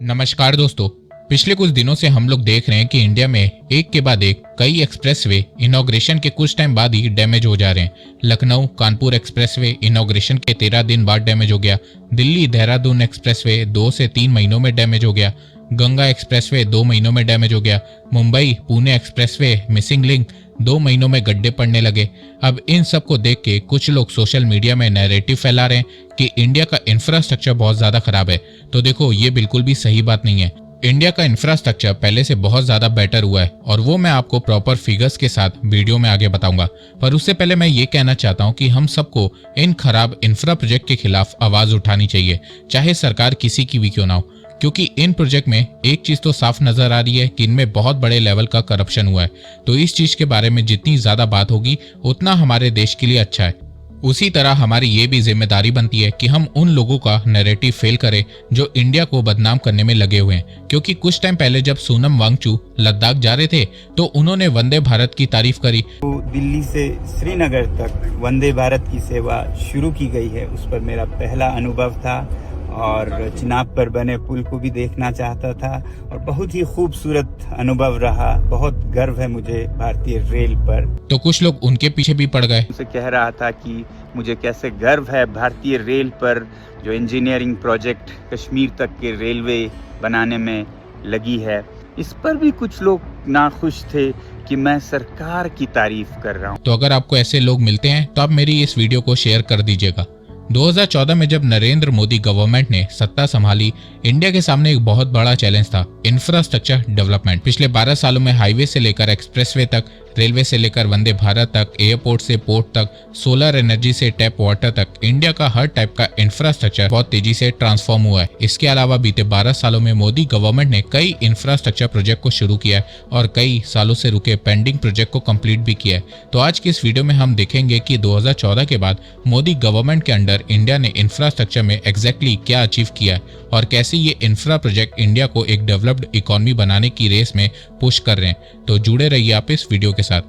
नमस्कार दोस्तों। पिछले कुछ दिनों से हम लोग देख रहे हैं कि इंडिया में एक के बाद एक कई एक्सप्रेसवे इनॉग्रेशन के कुछ टाइम बाद ही डैमेज हो जा रहे हैं। लखनऊ कानपुर एक्सप्रेसवे इनॉग्रेशन के 13 दिन बाद डैमेज हो गया। दिल्ली देहरादून एक्सप्रेसवे 2 से 3 महीनों में डैमेज हो गया। गंगा एक्सप्रेसवे 2 महीनों में डैमेज हो गया। Mumbai Pune expressway missing link 2 महीनों में गड्ढे पड़ने लगे। अब इन सब को देख के कुछ लोग सोशल मीडिया में नैरेटिव फैला रहे हैं कि इंडिया का इंफ्रास्ट्रक्चर बहुत ज्यादा खराब है। तो देखो, ये बिल्कुल भी सही बात नहीं है। इंडिया का इंफ्रास्ट्रक्चर पहले से बहुत ज्यादा बेटर हुआ है और वो मैं आपको प्रॉपर फिगर्स के साथ वीडियो में आगे बताऊंगा। पर उससे पहले मैं ये कहना चाहता हूँ कि हम सबको इन खराब इंफ्रा प्रोजेक्ट के खिलाफ आवाज उठानी चाहिए, चाहे सरकार किसी की भी क्यों ना हो। क्योंकि इन प्रोजेक्ट में एक चीज तो साफ नजर आ रही है कि इनमें बहुत बड़े लेवल का करप्शन हुआ है। तो इस चीज के बारे में जितनी ज्यादा बात होगी उतना हमारे देश के लिए अच्छा है। उसी तरह हमारी ये भी जिम्मेदारी बनती है कि हम उन लोगों का नैरेटिव फेल करें जो इंडिया को बदनाम करने में लगे हुए हैं। क्योंकि कुछ टाइम पहले जब सोनम वांगचू लद्दाख जा रहे थे तो उन्होंने वंदे भारत की तारीफ करी। तो दिल्ली से श्रीनगर तक वंदे भारत की सेवा शुरू की गई है, उस पर मेरा पहला अनुभव था और चिनाब पर बने पुल को भी देखना चाहता था और बहुत ही खूबसूरत अनुभव रहा। बहुत गर्व है मुझे भारतीय रेल पर। तो कुछ लोग उनके पीछे भी पड़ गए। उनसे कह रहा था कि मुझे कैसे गर्व है भारतीय रेल पर, जो इंजीनियरिंग प्रोजेक्ट कश्मीर तक के रेलवे बनाने में लगी है। इस पर भी कुछ लोग नाखुश थे कि मैं सरकार की तारीफ कर रहा हूँ। तो अगर आपको ऐसे लोग मिलते हैं तो आप मेरी इस वीडियो को शेयर कर दीजिएगा। 2014 में जब नरेंद्र मोदी गवर्नमेंट ने सत्ता संभाली, इंडिया के सामने एक बहुत बड़ा चैलेंज था इंफ्रास्ट्रक्चर डेवलपमेंट। पिछले 12 सालों में हाईवे से लेकर एक्सप्रेसवे तक, रेलवे से लेकर वंदे भारत तक, एयरपोर्ट से पोर्ट तक, सोलर एनर्जी से टैप वाटर तक, इंडिया का हर टाइप का इंफ्रास्ट्रक्चर बहुत तेजी से ट्रांसफॉर्म हुआ है। इसके अलावा बीते 12 सालों में मोदी गवर्नमेंट ने कई इंफ्रास्ट्रक्चर प्रोजेक्ट को शुरू किया है और कई सालों से रुके पेंडिंग प्रोजेक्ट को कंप्लीट भी किया है। तो आज की इस वीडियो में हम देखेंगे कि 2014 के बाद मोदी गवर्नमेंट के अंडर इंडिया ने इंफ्रास्ट्रक्चर में एग्जैक्टली क्या अचीव किया है और कैसे ये इंफ्रा प्रोजेक्ट इंडिया को एक डेवलप्ड इकोनॉमी बनाने की रेस में पुश कर रहे हैं। तो जुड़े रहिए आप इस वीडियो के साथ।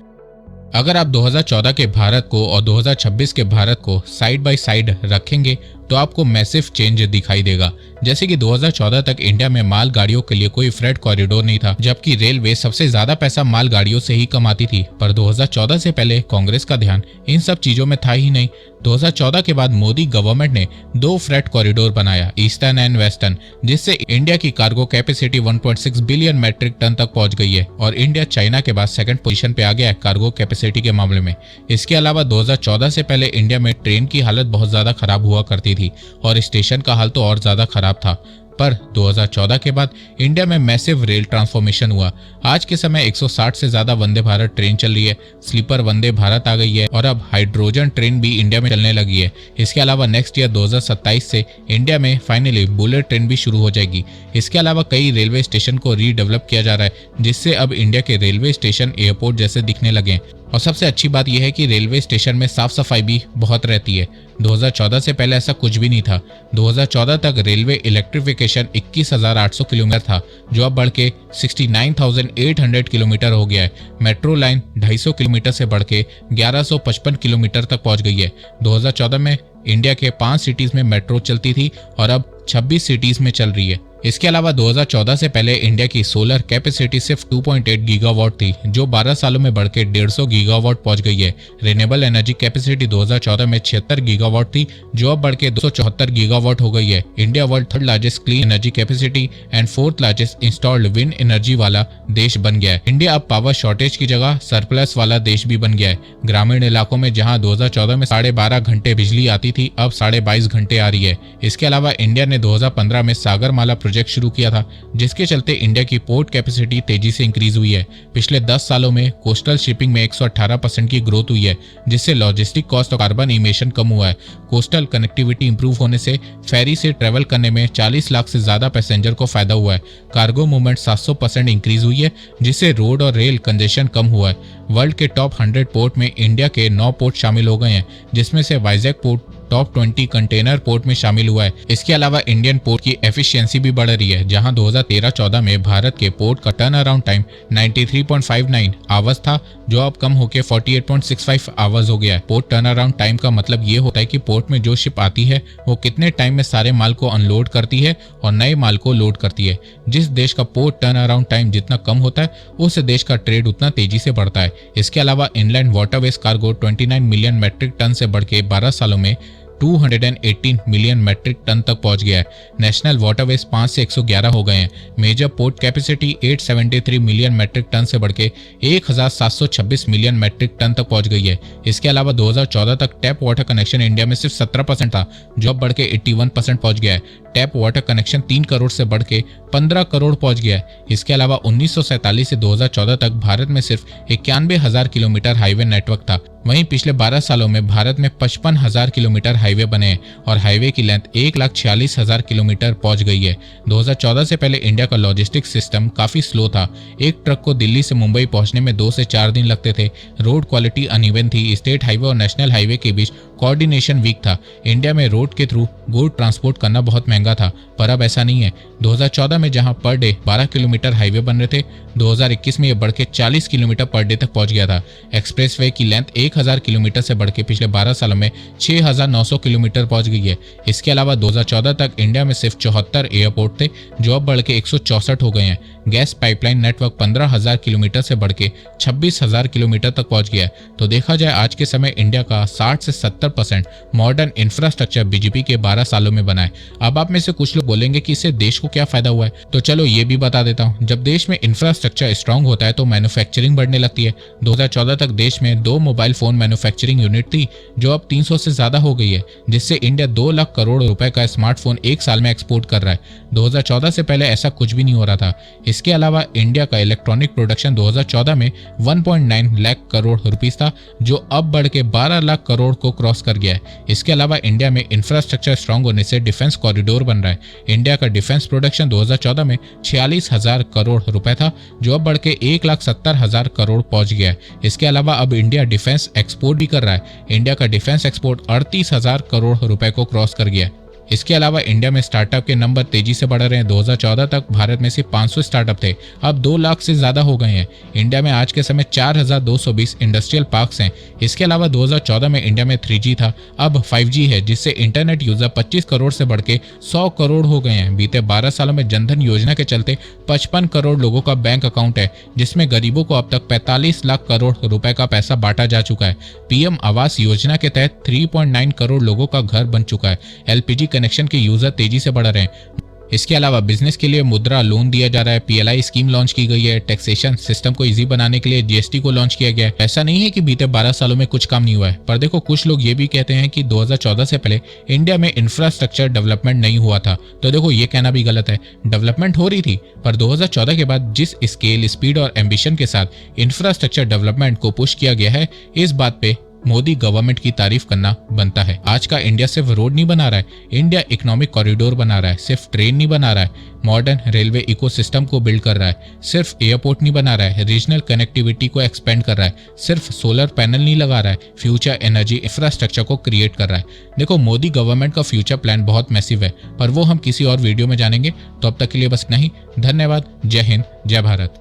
अगर आप 2014 के भारत को और 2026 के भारत को साइड बाय साइड रखेंगे तो आपको मैसिव चेंज दिखाई देगा। जैसे कि 2014 तक इंडिया में माल गाड़ियों के लिए कोई फ्रेट कॉरिडोर नहीं था, जबकि रेलवे सबसे ज्यादा पैसा माल गाड़ियों से ही कमाती थी। पर 2014 से पहले कांग्रेस का ध्यान इन सब चीजों में था ही नहीं। 2014 के बाद मोदी गवर्नमेंट ने 2 फ्रेट कॉरिडोर बनाया, ईस्टर्न एंड वेस्टर्न, जिससे इंडिया की cargo capacity 1.6 billion metric ton तक पहुंच गई है और इंडिया चाइना के बाद सेकंड पोजीशन पे आ गया है कार्गो कैपेसिटी के मामले में। इसके अलावा 2014 से पहले इंडिया में ट्रेन की हालत बहुत ज्यादा खराब हुआ करती थी और स्टेशन का हाल तो और ज्यादा खराब था। पर 2014 के बाद इंडिया में मैसिव रेल ट्रांसफॉर्मेशन हुआ। आज के समय 160 से ज्यादा वंदे भारत ट्रेन चल रही है, स्लीपर वंदे भारत आ गई है और अब हाइड्रोजन ट्रेन भी इंडिया में चलने लगी है। इसके अलावा नेक्स्ट ईयर 2027 से इंडिया में फाइनली बुलेट ट्रेन भी शुरू हो जाएगी। इसके अलावा कई रेलवे स्टेशन को रीडेवलप किया जा रहा है, जिससे अब इंडिया के रेलवे स्टेशन एयरपोर्ट जैसे दिखने लगे। और सबसे अच्छी बात यह है कि रेलवे स्टेशन में साफ सफाई भी बहुत रहती है। 2014 से पहले ऐसा कुछ भी नहीं था। 2014 तक रेलवे इलेक्ट्रिफिकेशन 21,800 किलोमीटर था, जो अब बढ़ के 69,800 किलोमीटर हो गया है। मेट्रो लाइन 250 किलोमीटर से बढ़ के 1155 किलोमीटर तक पहुंच गई है। 2014 में इंडिया के 5 सिटीज में मेट्रो चलती थी और अब 26 सिटीज में चल रही है। इसके अलावा 2014 से पहले इंडिया की सोलर कैपेसिटी सिर्फ 2.8 गीगावाट थी, जो 12 सालों में बढ़ के 150 गीगावाट पहुंच गई है। रिन्यूएबल एनर्जी कैपेसिटी 2014 में 76 गीगावाट थी, जो अब बढ़ के 274 गीगावाट हो गई है। India world 3rd largest clean energy capacity and 4th largest installed wind energy वाला देश बन गया है। इंडिया अब पावर शॉर्टेज की जगह सरप्लस वाला देश भी बन गया है। ग्रामीण इलाकों में जहां 2014 में 12.5 घंटे बिजली आती थी, अब 22.5 घंटे आ रही है। इसके अलावा इंडिया ने 2015 में सागरमाला प्रोजेक्ट शुरू किया था, जिसके चलते इंडिया की पोर्ट कैपेसिटी तेजी से इंक्रीज हुई है। पिछले 10 सालों में कोस्टल शिपिंग में 118% की ग्रोथ हुई है, जिससे लॉजिस्टिक कॉस्ट और कार्बन इमिशन कम हुआ है। कोस्टल कनेक्टिविटी इंप्रूव होने से फेरी से ट्रेवल करने में 40 लाख से ज्यादा पैसेंजर को फायदा हुआ है। कार्गो मूवमेंट 700% इंक्रीज हुई है, जिससे रोड और रेल कंजेशन कम हुआ है। वर्ल्ड के टॉप 100 पोर्ट में इंडिया के 9 पोर्ट शामिल हो गए हैं, जिसमें से Vizag port top 20 container port में शामिल हुआ है। इसके अलावा इंडियन पोर्ट की एफिशिएंसी भी बढ़ रही है, जहां 2013-14 में भारत के पोर्ट का टर्न अराउंड टाइम 93.59 आवर्स था, जो अब कम होकर 48.65 आवर्स हो गया है। पोर्ट टर्न अराउंड टाइम का मतलब ये होता है कि पोर्ट में जो शिप आती है वो कितने टाइम में सारे माल को अनलोड करती है और नए माल को लोड करती है। जिस देश का पोर्ट टर्न अराउंड टाइम जितना कम होता है, उस देश का ट्रेड उतना तेजी से बढ़ता है। इसके अलावा inland waterways cargo 29 million metric ton से बढ़ के 12 सालों में 218 मिलियन मैट्रिक टन तक पहुंच गया है। नेशनल वाटरवेज 5 से 111 हो गए हैं। Major port capacity 873 million metric ton से बढ़ के 1726 मिलियन मैट्रिक टन तक पहुंच गई है। इसके अलावा 2014 तक टैप वाटर कनेक्शन इंडिया में सिर्फ 17% था, जो अब बढ़ के 81% पहुंच गया है। टैप वाटर कनेक्शन 3 करोड़ से बढ़ के 15 करोड़ पहुंच गया है। इसके अलावा 1947 से 2014 तक भारत में सिर्फ 91,000 किलोमीटर हाईवे नेटवर्क था। वहीं पिछले 12 सालों में भारत में 55,000 किलोमीटर हाईवे बने हैं और हाईवे की लेंथ 1,46,000 किलोमीटर पहुंच गई है। 2014 से पहले इंडिया का लॉजिस्टिक सिस्टम काफी स्लो था। एक ट्रक को दिल्ली से मुंबई पहुंचने में 2 से 4 दिन लगते थे। रोड क्वालिटी अनइवन थी। स्टेट हाईवे और नेशनल हाईवे के बीच कोऑर्डिनेशन वीक था। इंडिया में रोड के थ्रू गुड ट्रांसपोर्ट करना बहुत महंगा था, पर अब ऐसा नहीं है। 2014 में जहां पर डे 12 किलोमीटर हाईवे बन रहे थे, 2021 में यह बढ़ के 40 किलोमीटर पर डे तक पहुंच गया था। एक्सप्रेसवे की लेंथ 1000 किलोमीटर से बढ़ के पिछले 12 सालों में 6900 किलोमीटर पहुंच गई है। इसके अलावा 2014 तक इंडिया में सिर्फ 74 एयरपोर्ट थे, जो अब बढ़ के 164 हो गए हैं। गैस पाइपलाइन नेटवर्क 15,000 किलोमीटर से बढ़ के 26,000 किलोमीटर तक पहुंच गया है। तो देखा जाए आज के समय इंडिया का 60 से 70% मॉडर्न इंफ्रास्ट्रक्चर बीजेपी के 12 सालों में बना है। अब आप में से कुछ लोग बोलेंगे कि इससे देश को क्या फायदा हुआ है, तो चलो ये भी बता देता हूँ। जब देश में इंफ्रास्ट्रक्चर स्ट्रांग होता है तो मैन्युफैक्चरिंग बढ़ने लगती है। 2014 तक देश में 2 मोबाइल फोन मैन्युफैक्चरिंग यूनिट थी, जो अब 300 से ज्यादा हो गई है, जिससे इंडिया 2 लाख करोड़ रुपए का स्मार्टफोन एक साल में एक्सपोर्ट कर रहा है। 2014 से पहले ऐसा कुछ भी नहीं हो रहा था। इसके अलावा इंडिया का इलेक्ट्रॉनिक प्रोडक्शन 2014 में 1.9 लाख करोड़ रुपीस था, जो अब बढ़ के 12 लाख करोड़ को क्रॉस कर गया है। इसके अलावा इंडिया में इंफ्रास्ट्रक्चर स्ट्रांग होने से डिफेंस कॉरिडोर बन रहा है। इंडिया का डिफेंस प्रोडक्शन 2014 में 46,000 करोड़ रुपए था, जो अब बढ़ के 1,70,000 करोड़ पहुंच गया है। इसके अलावा अब इंडिया डिफेंस एक्सपोर्ट भी कर रहा है। इंडिया का डिफेंस एक्सपोर्ट 38,000 करोड़ रुपए को क्रॉस कर गया है। इसके अलावा इंडिया में स्टार्टअप के नंबर तेजी से बढ़ रहे हैं। 2014 तक भारत में सिर्फ 500 स्टार्टअप थे, अब 2 लाख से ज्यादा हो गए हैं। इंडिया में आज के समय 4,220 इंडस्ट्रियल पार्क्स हैं। इसके अलावा 2014 में इंडिया में 3G था, अब 5G है, जिससे इंटरनेट यूजर 25 करोड़ से बढ़ के 100 करोड़ हो गए हैं। बीते 12 सालों में जनधन योजना के चलते 55 करोड़ लोगों का बैंक अकाउंट है, जिसमें गरीबों को अब तक 45 लाख करोड़ रुपए का पैसा बांटा जा चुका है। PM आवास योजना के तहत 3.9 करोड़ लोगों का घर बन चुका है। LPG कनेक्शन के यूजर तेजी से बढ़ रहे हैं। इसके अलावा बिजनेस के लिए मुद्रा लोन दिया जा रहा है। PLI स्कीम लॉन्च की गई है। टैक्सेशन सिस्टम को इजी बनाने के लिए GST को लॉन्च किया गया है। ऐसा नहीं है कि बीते 12 सालों में कुछ काम नहीं हुआ है, पर देखो कुछ लोग ये भी कहते हैं कि 2014 से पहले इंडिया में इंफ्रास्ट्रक्चर डेवलपमेंट नहीं हुआ था। तो देखो ये कहना भी गलत है। डेवलपमेंट हो रही थी, पर 2014 के बाद जिस स्केल, स्पीड और एम्बिशन के साथ इंफ्रास्ट्रक्चर डेवलपमेंट को पुश किया गया है, इस बात पे मोदी गवर्नमेंट की तारीफ करना बनता है। आज का इंडिया सिर्फ रोड नहीं बना रहा है, इंडिया इकोनॉमिक कॉरिडोर बना रहा है। सिर्फ ट्रेन नहीं बना रहा है, मॉडर्न रेलवे इकोसिस्टम को बिल्ड कर रहा है। सिर्फ एयरपोर्ट नहीं बना रहा है, रीजनल कनेक्टिविटी को एक्सपेंड कर रहा है। सिर्फ सोलर पैनल नहीं लगा रहा है, फ्यूचर एनर्जी इंफ्रास्ट्रक्चर को क्रिएट कर रहा है। देखो मोदी गवर्नमेंट का फ्यूचर प्लान बहुत मैसिव है, पर वो हम किसी और वीडियो में जानेंगे। तो अब तक के लिए बस नहीं। धन्यवाद। जय हिंद, जय भारत।